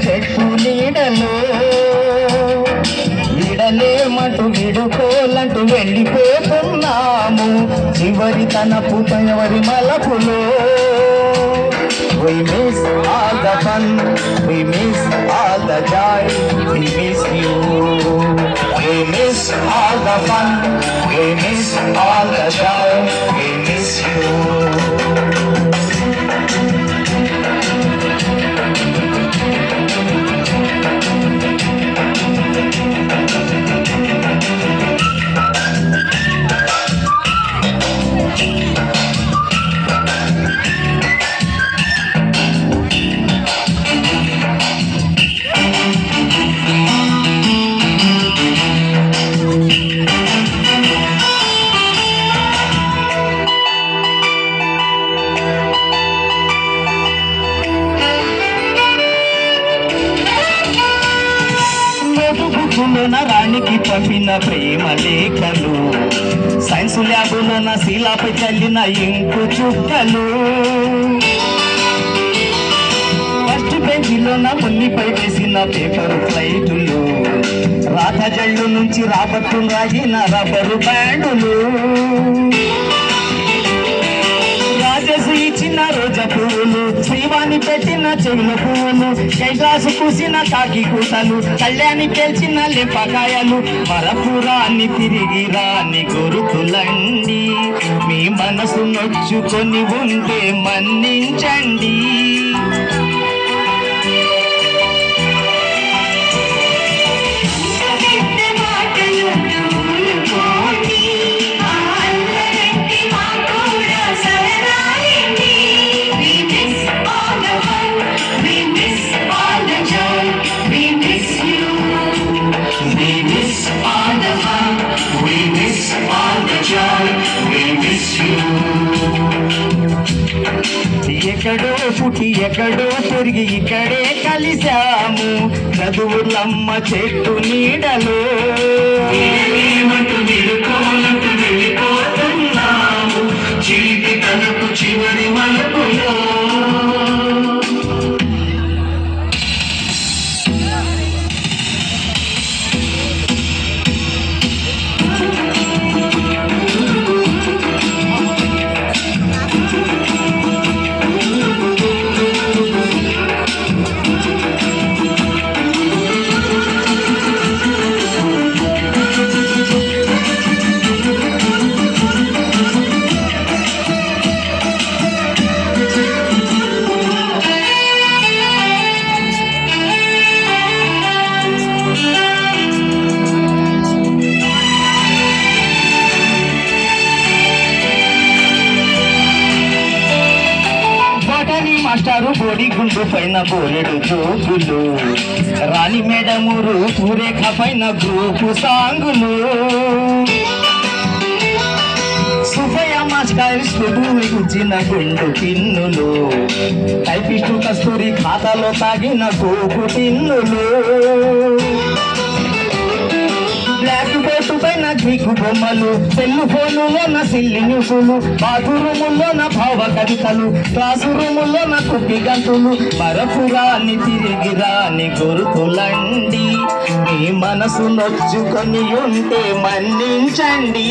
చెట్టు నీడలో విడలేమటు విడుకోలంటూ వెళ్ళిపోతున్నాము చివరి తనపు ఎవరి మలపులో. We miss all the fun, we miss all the joy, we miss you. We miss all the fun, we miss all the joy, we miss you. రాణికి పంపిన ప్రేమ లేఖలు, science ల్యాబులోన శీలాపై చల్లిన ink చుక్కలు, first బెంచిలోన మున్నిపై వేసిన పేపర్ ఫ్లైటులు, రాధ జళ్ళు నుంచి రాబట్టు రాగిన రబ్బరు బ్యాండులు, రాజసు ఇచ్చిన రోజా పువ్వులు, శ్రీవాణి పెట్టిన చెవుల పువ్వులు, కైలాసు కూసిన కాకి కూతలు, కళ్యాణి పేల్చిన లేపకాయలు, మరపురాన్ని తిరిగి రాని గురుతులండి. మీ మనసు నొచ్చుకొని ఉంటే మన్నించండి. ఎక్కడో పుట్టి ఎక్కడో పెరిగి ఇక్కడే కలిశాము చదువులమ్మ చెట్టు నీడలో. వెళ్ళిపోతున్నాము చీటి తనకు చివరి మలుపులో. మాస్టారు బోడి గుండు పైన బోలెడు జోకులు, రాణి మేడమురు పూరేఖ పైన గ్రూపు సాంగులు, సుబ్బయ్య మాస్టర్ గుచ్చిన గుండు పిన్నులు, టైపిస్టు కస్తూరి ఖాతాలో తాగిన కోకు పిన్నులు, బ్లాక్ బోర్డు పైన గ్రీకు బొమ్మలు, సెల్లు ఫోనులోన సిల్లి న్యూసులు, బాత్రూములోన భావ కవితలు, క్లాసు రూములోన కుప్పి గంతులు, మరపురాని తిరిగి రాని గురుతులండి. మీ మనసు నొచ్చుకొని ఉంటే మన్నించండి.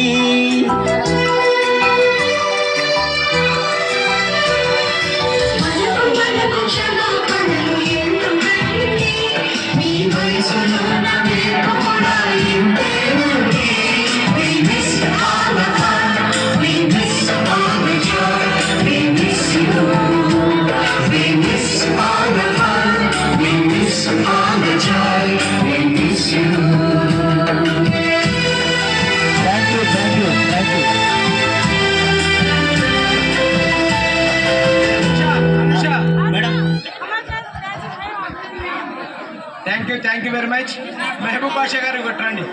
Thank you very much. Mehboob Basha గారు కొట్టండి.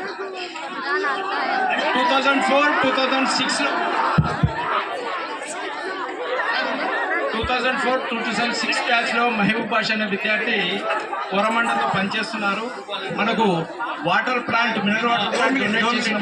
2004-2006 బ్యాచ్లో మెహబూబ్ బాషా అనే విద్యార్థి కోరమండతో పనిచేస్తున్నారు. మనకు water plant mineral water plant donate చేసిన